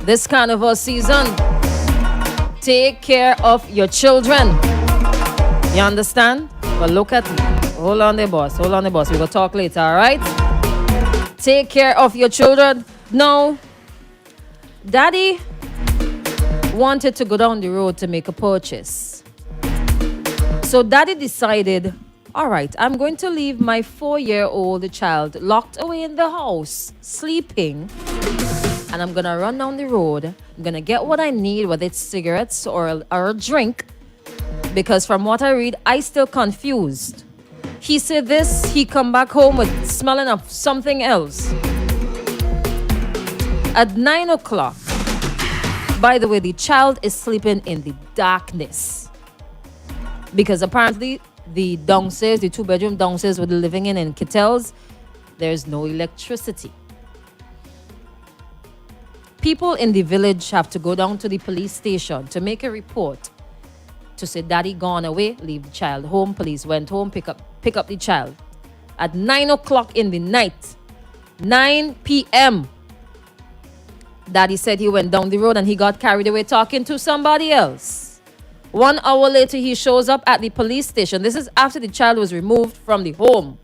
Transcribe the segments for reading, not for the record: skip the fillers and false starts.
this carnival season, take care of your children. You understand? But look at me. Hold on there, boss. Hold on there, boss. We will talk later, all right? Take care of your children. No. Daddy wanted to go down the road to make a purchase. So daddy decided, all right, I'm going to leave my 4-year-old child locked away in the house, sleeping, and I'm going to run down the road. I'm going to get what I need, whether it's cigarettes or a drink, because from what I read, I still confused. He said this, he come back home with smelling of something else. At 9 o'clock, by the way, the child is sleeping in the darkness. Because apparently the downstairs, the 2-bedroom downstairs where they're living in Kittels, there's no electricity. People in the village have to go down to the police station to make a report to say daddy gone away, leave the child home. Police went home, pick up the child. At 9 o'clock in the night, 9 p.m., daddy said he went down the road and he got carried away talking to somebody else. 1 hour later, he shows up at the police station. This is after the child was removed from the home.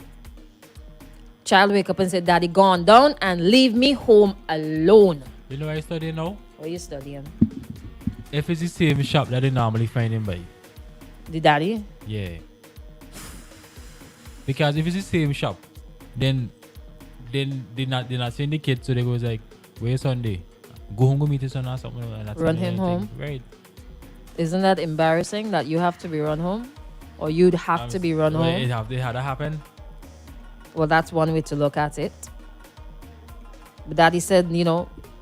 Child wake up and said, daddy gone down and leave me home alone. You know what I study now? What are you studying? If it's the same shop that they normally find him by. The daddy? Yeah. Because if it's the same shop, then they're not seeing the kid, so they goes like, where's Sunday? Go home, go meet his son or something. And that's Run him home? Right. Isn't that embarrassing that you have to be run home? Or you'd have to be run home? It had to happen. Well, that's one way to look at it. But daddy said,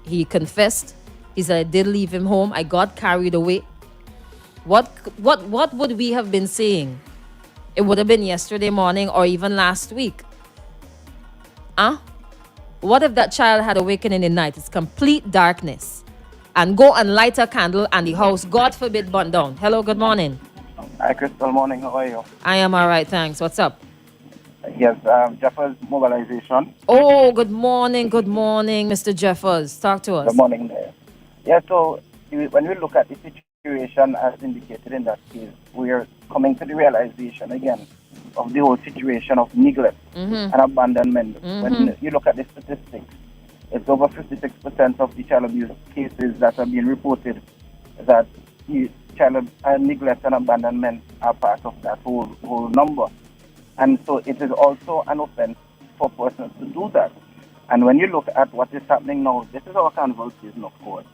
he confessed. He said, I did leave him home. I got carried away. What would we have been saying? It would have been yesterday morning or even last week. What if that child had awakened in the night? It's complete darkness. And go and light a candle and the house, God forbid, burn down. Hello, good morning. Hi, Crystal. Morning. How are you? I am all right, thanks. What's up? Yes, Jeffers mobilization. Oh, good morning, Mr. Jeffers. Talk to us. Good morning there. Yeah, so when we look at the situation as indicated in that case, we are coming to the realization again of the whole situation of neglect and abandonment. When you look at the statistics, it's over 56% of the child abuse cases that are being reported that child neglect and abandonment are part of that whole number. And so it is also an offense for persons to do that. And when you look at what is happening now, this is our carnival season, of course.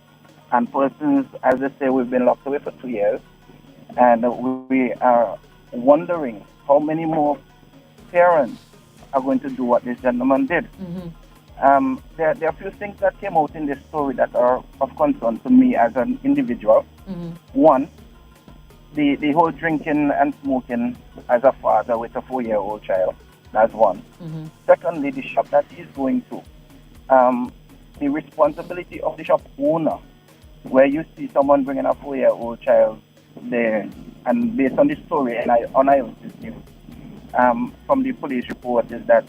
And persons, as they say, we've been locked away for 2 years. And we are wondering how many more parents are going to do what this gentleman did. There are a few things that came out in this story that are of concern to me as an individual. One, the whole drinking and smoking as a father with a 4-year-old child. That's one. Secondly, the shop that he's going to. The responsibility of the shop owner, where you see someone bringing a 4-year-old child there, and based on the story, and on eyewitness from the police report, is that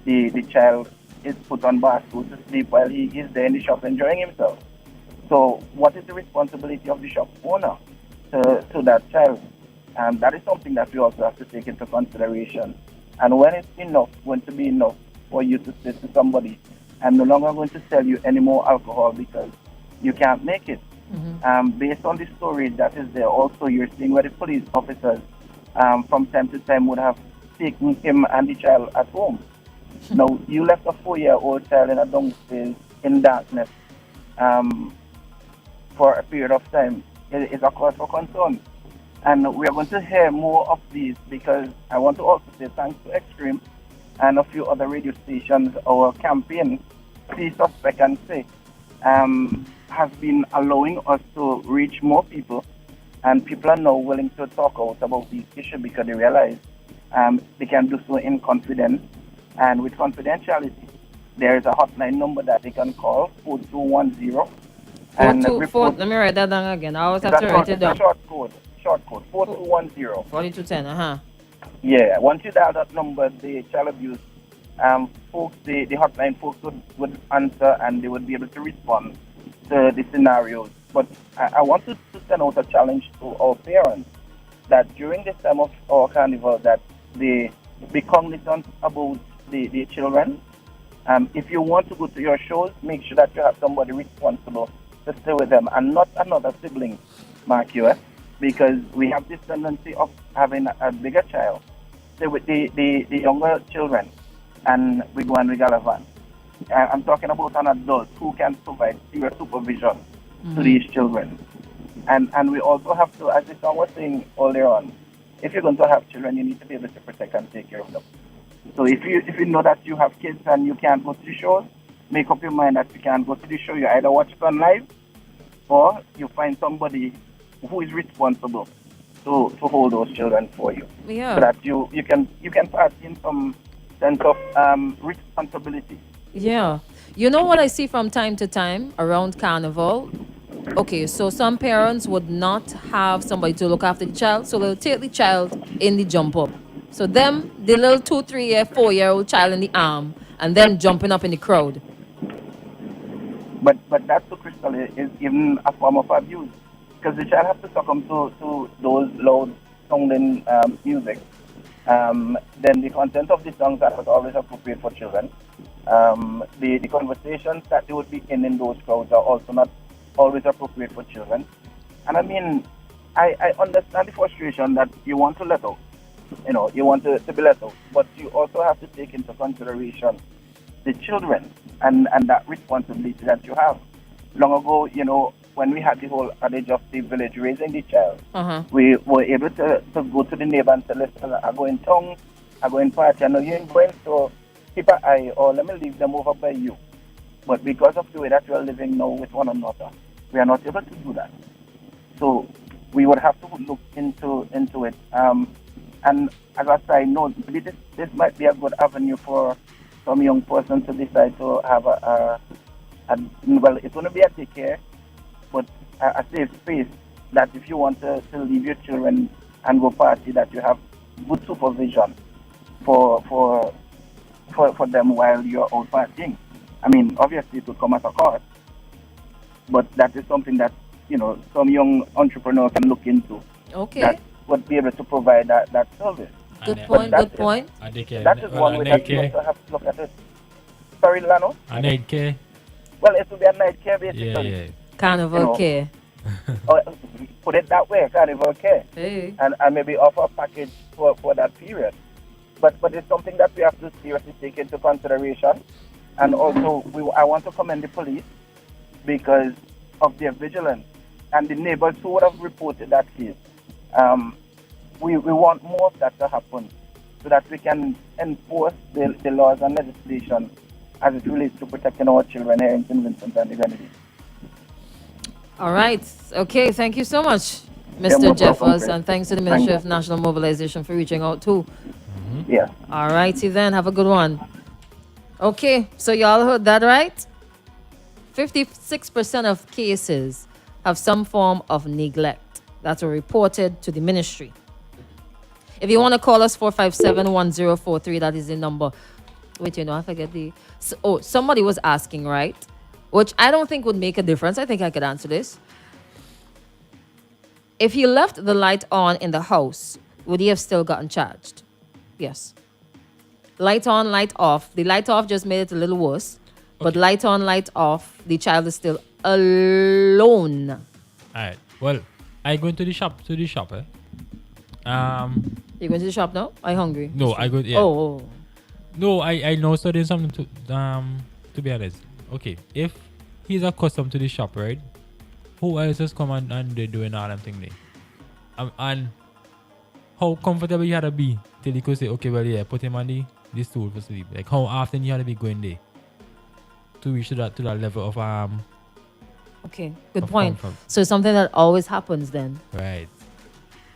the child is put on bar stool to sleep while he is there in the shop enjoying himself. So what is the responsibility of the shop owner to that child? And that is something that we also have to take into consideration. And when it's going to be enough for you to say to somebody, I'm no longer going to sell you any more alcohol because you can't make it. Based on the story that is there, also you're seeing where the police officers from time to time would have taken him and the child at home. Now, you left a 4-year-old child in a downstairs in darkness for a period of time. It is a cause for concern. And we are going to hear more of these because I want to also say thanks to Extreme and a few other radio stations. Our campaign, See, Suspect and Say, has been allowing us to reach more people, and people are now willing to talk out about these issues because they realize they can do so in confidence and with confidentiality. There is a hotline number that they can call, 4210. Let me write that down again. I always have to write it down. Short code, 4210. 4210, Yeah, once you dial that number, the child abuse folks, the hotline folks would answer and they would be able to respond the scenarios. But I want to send out a challenge to our parents that during this time of our carnival that they be cognizant about the children. If you want to go to your shows, make sure that you have somebody responsible to stay with them and not another sibling, mark you, because we have this tendency of having a bigger child stay with the younger children and we go and we gallivant. I'm talking about an adult who can provide serious supervision to these children. And we also have to, as the song was saying earlier on, if you're going to have children, you need to be able to protect and take care of them. So if you know that you have kids and you can't go to the shows, make up your mind that you can't go to the show. You either watch it on live or you find somebody who is responsible to hold those children for you. Yeah. So that you can pass in some sense of responsibility. Yeah. You know what I see from time to time around carnival? Okay, so some parents would not have somebody to look after the child, so they'll take the child in the jump up. So them, the little 2, 3 year, 4-year-old child in the arm, and them jumping up in the crowd. But that to Crystal is even a form of abuse because the child has to succumb to those loud sounding music. Then the content of the songs that was always appropriate for children. The conversations that they would be in those crowds are also not always appropriate for children. And I mean, I understand the frustration that you want to let out. You know, you want to be let out. But you also have to take into consideration the children and that responsibility that you have. Long ago, you know, when we had the whole adage of the village raising the child, we were able to go to the neighbor and say, listen, I go in town, I go in party, I know you ain't going, so keep an eye, or let me leave them over by you. But because of the way that we are living now with one another, we are not able to do that. So we would have to look into it. And as I say, no, this might be a good avenue for some young person to decide to have well, it's going to be a daycare, but a safe space that if you want to leave your children and go party, that you have good supervision for them while you're out partying. I mean, obviously it will come at a cost, but that is something that, you know, some young entrepreneur can look into. Okay. That would be able to provide that service. Good point. That is one way that you also have to look at it. Sorry, Lano? A night care. Well, it will be a night care basically. Yeah. Carnival care. Or put it that way, carnival care. Hey. And maybe offer a package for that period. But it's something that we have to seriously take into consideration. And also, I want to commend the police because of their vigilance and the neighbors who would have reported that case. We want more of that to happen so that we can enforce the laws and legislation as it relates to protecting our children here in St. Vincent and the Grenadines. All right. Okay. Thank you so much, Yeah, Mr. no Jeffers, problem, and thanks to the Ministry Thank of National Mobilization for reaching out too. Yeah. All righty then. Have a good one. Okay. So y'all heard that right? 56% of cases have some form of neglect that were reported to the ministry. If you want to call us 457-1043, that is the number. Wait, I forget the... somebody was asking, right? Which I don't think would make a difference. I think I could answer this. If he left the light on in the house, would he have still gotten charged? Yes. Light on, light off. The light off just made it a little worse. But light on, light off, the child is still alone. All right. Well, I go into the shop, eh? You going to the shop now? Are you hungry? No, I go, yeah. Oh. No, I know studying something to be honest. Okay, if he's accustomed to the shop, right? Who else just come and they doing all them thing there? And how comfortable you had to be till you could say, okay, well, yeah, put him on the stool for sleep. Like, how often you had to be going there to reach to that level of Okay, good of point. comfort. So it's something that always happens then. Right.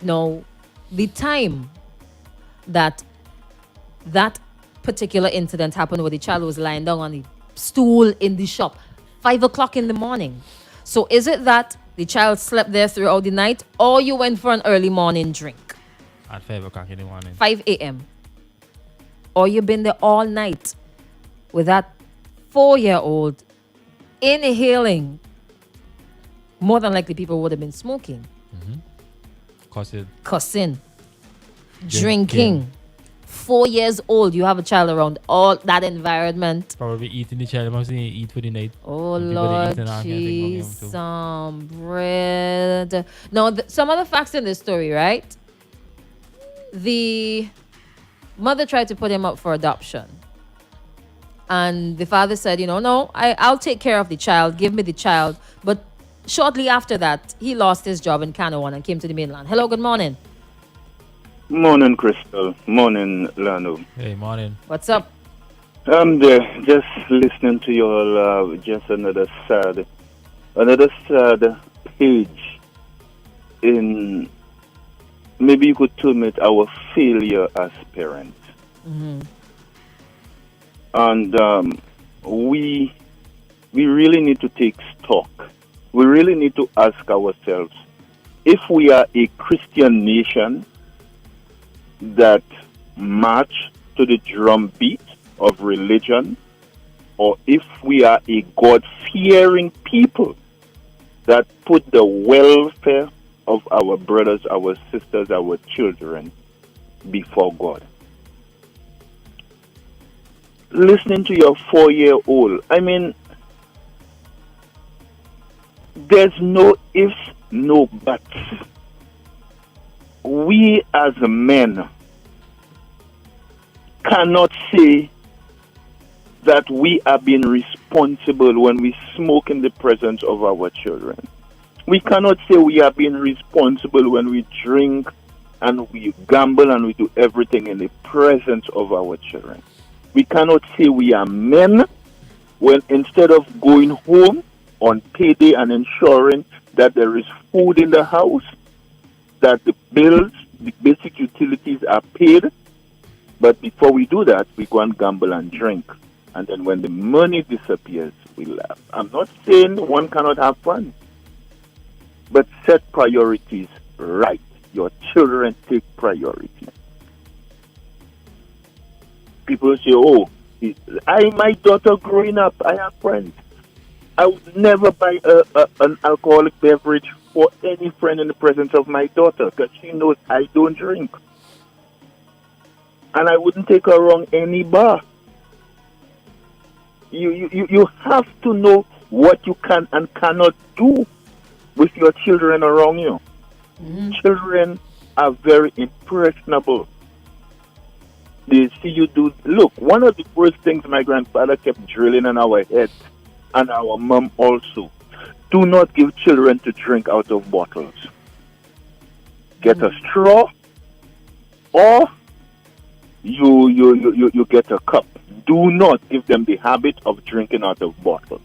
No, the time that particular incident happened where the child was lying down on the stool in the shop, 5 o'clock in the morning. So is it that the child slept there throughout the night, or you went for an early morning drink? At 5 o'clock in the morning. 5 a.m. Or you've been there all night with that 4-year-old inhaling more than likely people would have been smoking, Cause it cussing, Drinking. drinking. 4 years old, you have a child around all that environment. probably eating the child must eat for the night. Oh And people they Lord, eat and all kind of thing from him jeez, too. some bread. Now, some other facts in this story, right? The mother tried to put him up for adoption, and the father said, no, I'll take care of the child. Give me the child. But shortly after that, he lost his job in Canawan and came to the mainland. Hello, good morning. Morning, Crystal. Morning, Lano. Hey, morning. What's up? I'm there just listening to you all. Just another sad page in, maybe you could term it, our failure as parents. And we really need to take stock. We really need to ask ourselves if we are a Christian nation that march to the drum beat of religion, or if we are a God-fearing people that put the welfare of our brothers, our sisters, our children before God. Listening to your 4-year-old, I mean, there's no ifs, no buts. We as men cannot say that we are being responsible when we smoke in the presence of our children. We cannot say we are being responsible when we drink and we gamble and we do everything in the presence of our children. We cannot say we are men when instead of going home on payday and ensuring that there is food in the house, that the bills, the basic utilities are paid, but before we do that, we go and gamble and drink. And then when the money disappears, we laugh. I'm not saying one cannot have fun, but set priorities right. Your children take priority. People say, my daughter growing up, I have friends. I would never buy an alcoholic beverage for any friend in the presence of my daughter because she knows I don't drink. And I wouldn't take her around any bar. You have to know what you can and cannot do with your children around you. Children are very impressionable. They see you do. Look, one of the first things my grandfather kept drilling in our heads, and our mom also, do not give children to drink out of bottles. Get a straw, or you get a cup. Do not give them the habit of drinking out of bottles.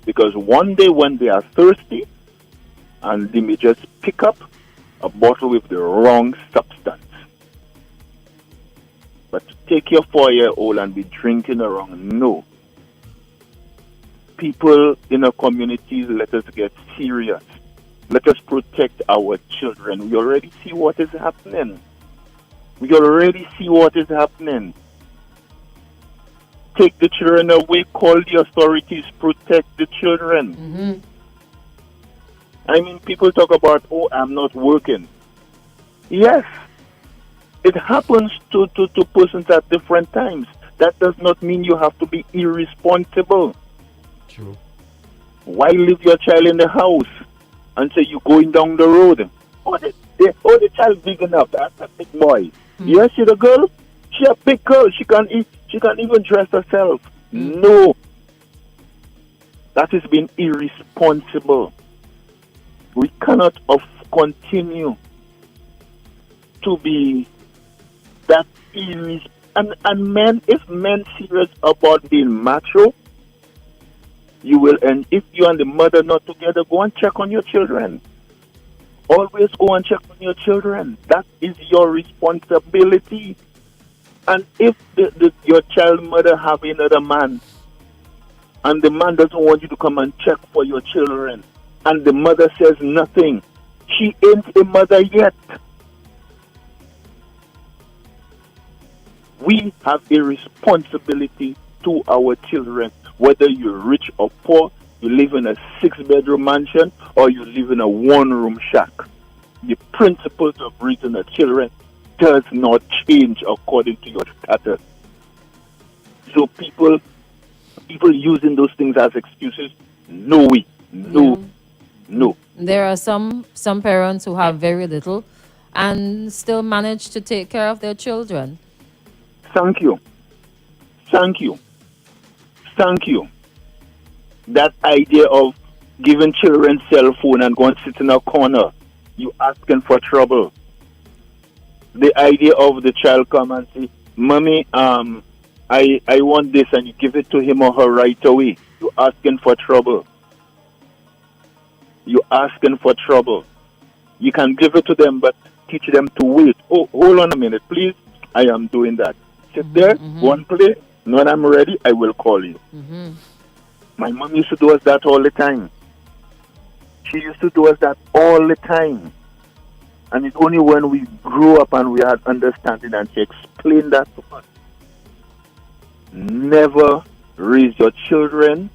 Because one day when they are thirsty, and they may just pick up a bottle with the wrong substance. But to take your 4-year-old and be drinking around, no. People in our communities, let us get serious. Let us protect our children. We already see what is happening. Take the children away, call the authorities, protect the children. I mean, people talk about, I'm not working. Yes, it happens to persons at different times. That does not mean you have to be irresponsible. True. Why leave your child in the house and say you're going down the road? The child big enough. That's a big boy. Yes, she's a girl. She's a big girl. She can even dress herself. No. That is being irresponsible. We cannot continue to be that irresponsible. And men, if men serious about being macho, you will, and if you and the mother not together, go and check on your children. Always go and check on your children. That is your responsibility. And if your child mother have another man, and the man doesn't want you to come and check for your children, and the mother says nothing, she ain't a mother yet. We have a responsibility to our children. Whether you're rich or poor, You live in a 6-bedroom mansion or you live in a 1-room shack. The principles of raising the children does not change according to your status. So people using those things as excuses, no way, no, no. There are some parents who have very little and still manage to take care of their children. Thank you. Thank you. Thank you. That idea of giving children cell phone and going to sit in a corner, you asking for trouble. The idea of the child come and say, Mommy, I want this, and you give it to him or her right away. You asking for trouble. You asking for trouble. You can give it to them, but teach them to wait. Oh, hold on a minute, please. I am doing that. Sit there, one play. When I'm ready, I will call you. My mom used to do us that all the time. She used to do us that all the time. And it's only when we grew up and we had understanding and she explained that to us. Never raise your children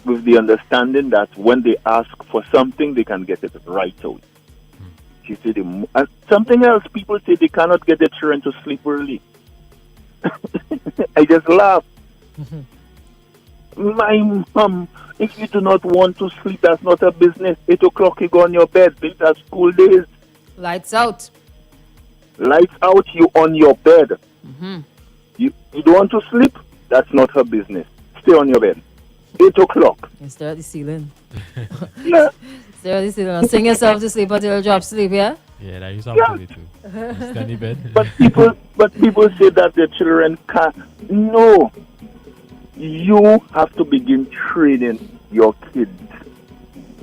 with the understanding that when they ask for something, they can get it right away. She said, and something else, people say they cannot get their children to sleep early. I just laugh. My mom, if you do not want to sleep, that's not a business. 8 o'clock, you go on your bed. These are school days. Lights out. Lights out, you on your bed. You don't want to sleep? That's not her business. Stay on your bed. 8 o'clock. You stare at the ceiling. Yeah. Stare at the ceiling. Sing yourself to sleep until you drop sleep, yeah? Yeah, that used to happen to me too. Stand in bed. But people say that their children can't. No. You have to begin training your kids.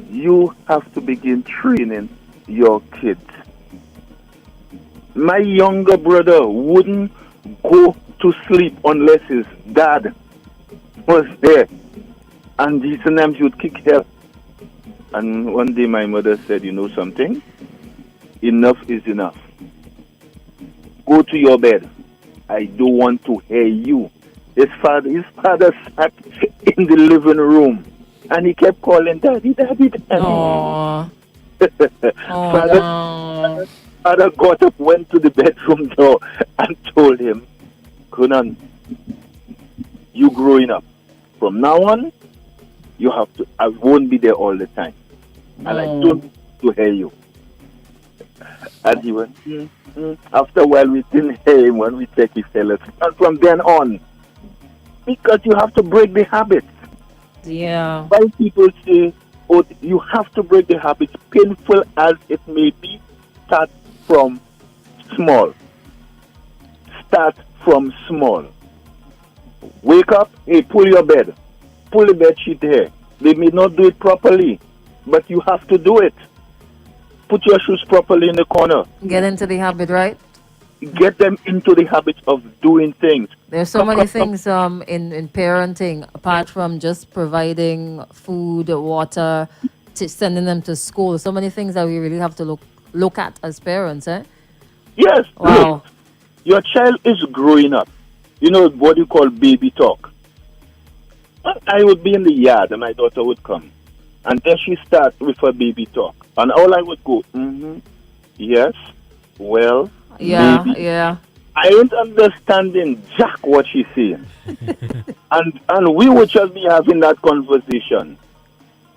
You have to begin training your kids. My younger brother wouldn't go to sleep unless his dad was there. And sometimes he would kick hell. And one day my mother said, you know something? Enough is enough. Go to your bed. I don't want to hear you. His father sat in the living room and he kept calling, Daddy, Daddy, Daddy. Aww. Father got up, went to the bedroom door and told him, Conan, you growing up. From now on, you have to, I won't be there all the time. And I don't want to hear you. And he went, After a while, we didn't hear him. When we checked, he fell asleep. And from then on, because you have to break the habits. Yeah. Why people say, oh, you have to break the habits, painful as it may be, start from small. Start from small. Wake up, hey, pull your bed. Pull the bed sheet here. They may not do it properly, but you have to do it. Put your shoes properly in the corner. Get into the habit, right? Get them into the habit of doing things. There's so many things in parenting, apart from just providing food, water, sending them to school. So many things that we really have to look at as parents, eh? Yes. Wow. Look, your child is growing up. You know what you call baby talk. I would be in the yard and my daughter would come. And then she starts with her baby talk. And all I would go, yes, well, maybe. Yeah. I ain't understanding jack what she's saying. and we would just be having that conversation.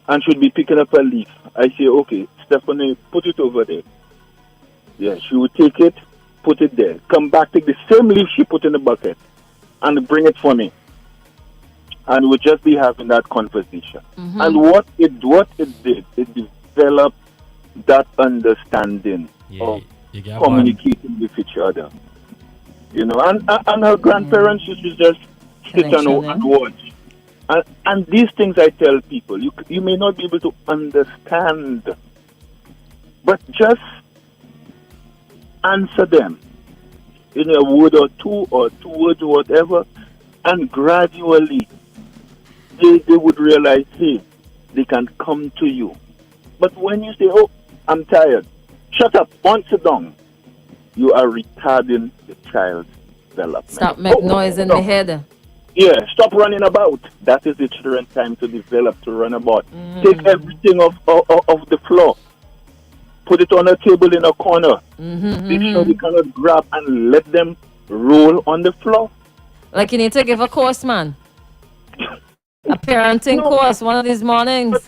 And she'd be picking up a leaf. I say, okay, Stephanie, put it over there. Yeah, she would take it, put it there. Come back, take the same leaf she put in the bucket. And bring it for me. And we'd just be having that conversation. And what it did, it developed that understanding of communicating with each other. You know, and her grandparents used to just sit and watch. And these things I tell people, you may not be able to understand, but just answer them in a word or two words or whatever, and gradually they would realize, hey, they can come to you. But when you say, oh, I'm tired, shut up, sit down, you are retarding the child's development. Stop making noise in the head. Yeah, stop running about. That is the children's time to develop, to run about. Take everything off the floor. Put it on a table in a corner. Make sure they cannot grab and let them roll on the floor. Like you need to give a course, man. A parenting course one of these mornings.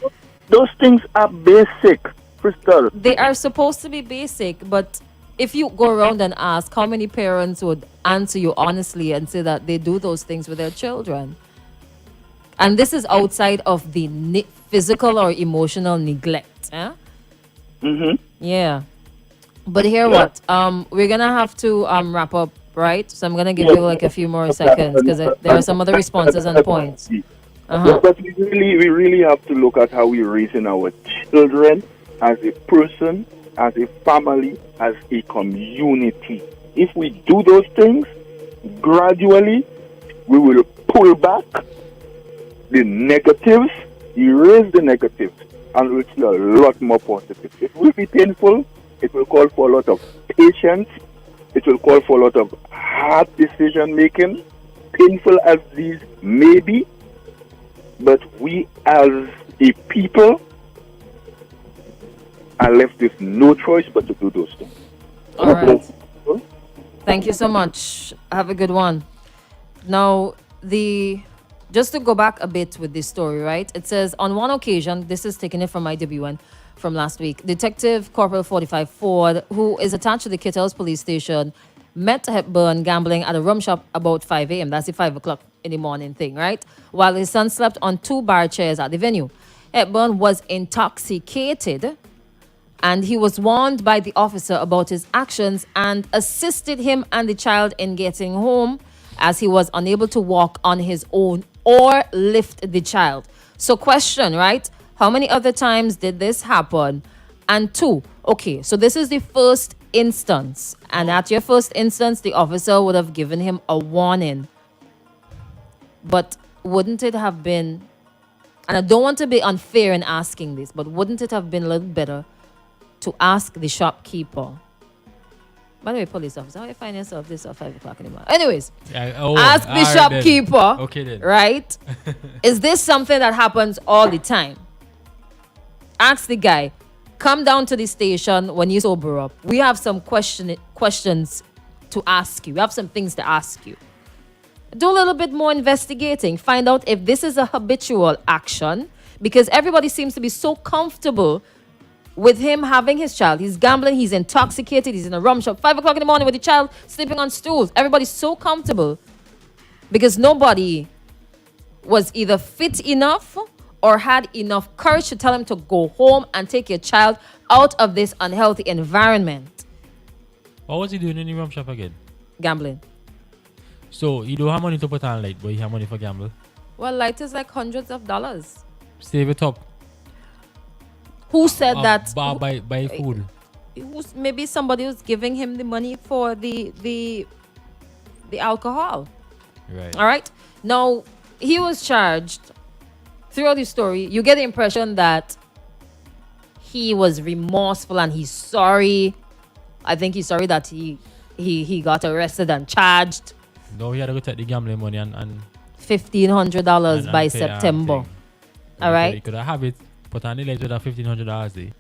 Those things are basic, Crystal. They are supposed to be basic, but if you go around and ask how many parents would answer you honestly and say that they do those things with their children. And this is outside of the physical or emotional neglect. Eh? Yeah. But here what? We're going to have to wrap up, right? So I'm going to give you like a few more seconds because there are some other responses and points. But we really have to look at how we're raising our children as a person, as a family, as a community. If we do those things, gradually, we will pull back the negatives, erase the negatives, and we'll see a lot more positive. It will be painful. It will call for a lot of patience. It will call for a lot of hard decision making, painful as these may be. But we as a people are left with no choice but to do those things. All right. Thank you so much. Have a good one. Now, just to go back a bit with this story, right? It says, on one occasion, this is taking it from IWN from last week, Detective Corporal 45 Ford, who is attached to the Kittels police station, met Hepburn gambling at a rum shop about 5 a.m. That's the 5 o'clock in the morning thing, right? While his son slept on 2 bar chairs at the venue. Hepburn was intoxicated and he was warned by the officer about his actions and assisted him and the child in getting home as he was unable to walk on his own or lift the child. So question, right? How many other times did this happen? And 2, okay, so this is the first instance. And at your first instance, the officer would have given him a warning. But wouldn't it have been, and I don't want to be unfair in asking this, but wouldn't it have been a little better to ask the shopkeeper? By the way, police officer, how you find yourself this at 5 o'clock in the morning? Anyways, ask the shopkeeper, okay, then. right? Is this something that happens all the time? Ask the guy, come down to the station when you sober up. We have some questions to ask you. We have some things to ask you. Do a little bit more investigating. Find out if this is a habitual action, because everybody seems to be so comfortable with him having his child. He's gambling, he's intoxicated, he's in a rum shop, 5 o'clock in the morning with the child sleeping on stools. Everybody's so comfortable because nobody was either fit enough or had enough courage to tell him to go home and take your child out of this unhealthy environment. What was he doing in the rum shop again? Gambling. So, you don't have money to put on light, but you have money for gamble? Well, light is like hundreds of dollars. Save it up. Who said that? Buy food. Maybe somebody was giving him the money for the alcohol. Right. All right. Now, he was charged. Throughout the story, you get the impression that he was remorseful and he's sorry. I think he's sorry that he got arrested and charged. No, he had to go take the gambling money and $1,500 by September. All right. He could have it, put on the light with that $1,500 day.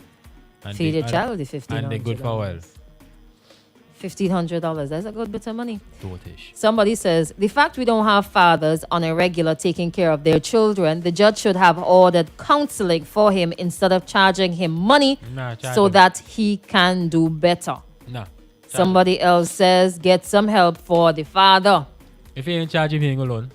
Feed your child the $1,500. And then good for a while. $1,500. That's a good bit of money. Totish. Somebody says, the fact we don't have fathers on a regular taking care of their children, the judge should have ordered counseling for him instead of charging him money so that he can do better. Somebody else says, get some help for the father. If he ain't charging, he ain't alone.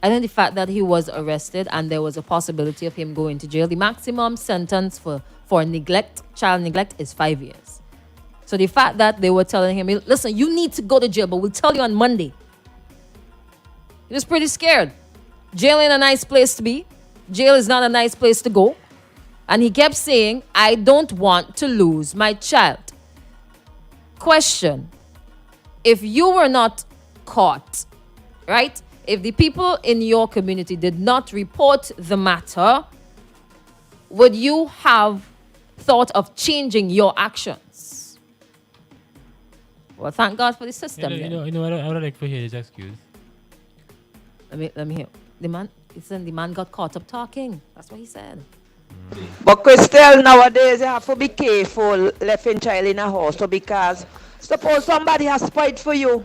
And then the fact that he was arrested and there was a possibility of him going to jail. The maximum sentence for neglect, child neglect, is 5 years. So the fact that they were telling him, listen, you need to go to jail, but we'll tell you on Monday. He was pretty scared. Jail ain't a nice place to be. Jail is not a nice place to go. And he kept saying, I don't want to lose my child. Question. If you were not caught, right? If the people in your community did not report the matter, would you have thought of changing your actions? Well, thank God for the system. You know what I would like to hear his excuse. Let me hear. The man got caught up talking. That's what he said. But Christelle, nowadays you have to be careful leaving child in a house. So because suppose somebody has spite for you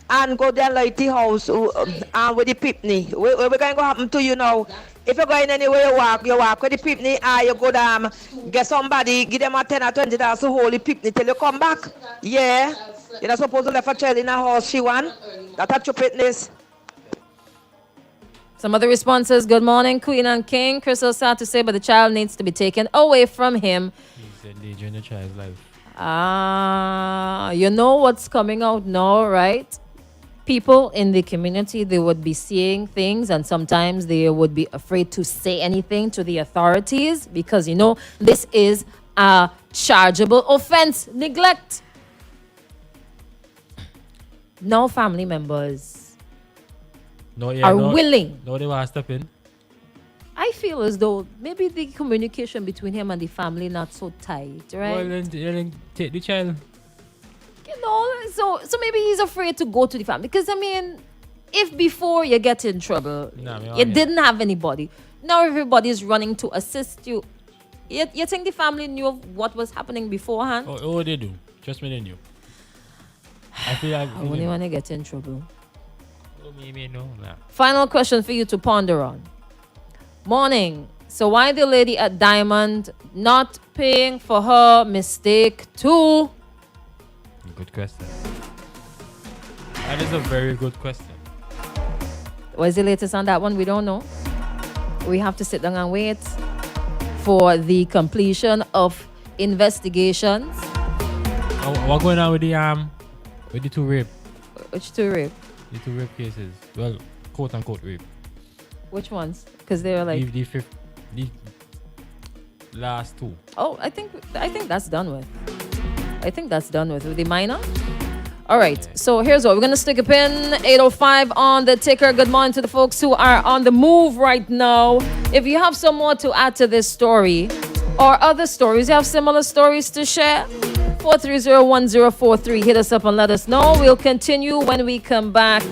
and go there like the house and with the pipney. What going to happen to you now? If you're going anywhere, you walk with the pipney and you go down, get somebody, give them a 10 or 20 dollars to hold the pipney till you come back. Yeah. You're not supposed to leave a child in a house, she want. That's a stupidness. Some other responses. Good morning, Queen and King. Crystal sad to say, but the child needs to be taken away from him. He's endangering the child's life. You know what's coming out now, right? People in the community, they would be seeing things, and sometimes they would be afraid to say anything to the authorities because, this is a chargeable offense. Neglect. No family members are willing. No, they want to step in. I feel as though maybe the communication between him and the family not so tight, right? Well, then take the child. So maybe he's afraid to go to the family. Because, if before you get in trouble, you didn't have anybody. Now everybody is running to assist you. You think the family knew of what was happening beforehand? Oh, they do. Trust me, they knew. I feel like... I wouldn't want to get in trouble. Oh, maybe no. Nah. Final question for you to ponder on. Morning. So why the lady at Diamond not paying for her mistake too? Good question. That is a very good question. What's the latest on that one? We don't know. We have to sit down and wait for the completion of investigations. What going on with the two rape? Which two rape? The two rape cases. Well, quote unquote rape. Which ones? Because they were like the last two. Oh, I think that's done with. With the minor. All right, so here's what we're gonna stick a pin 8:05 on the ticker. Good morning to the folks who are on the move right now. If you have some more to add to this story or other stories, you have similar stories to share, 430-1043. Hit us up and let us know. We'll continue when we come back.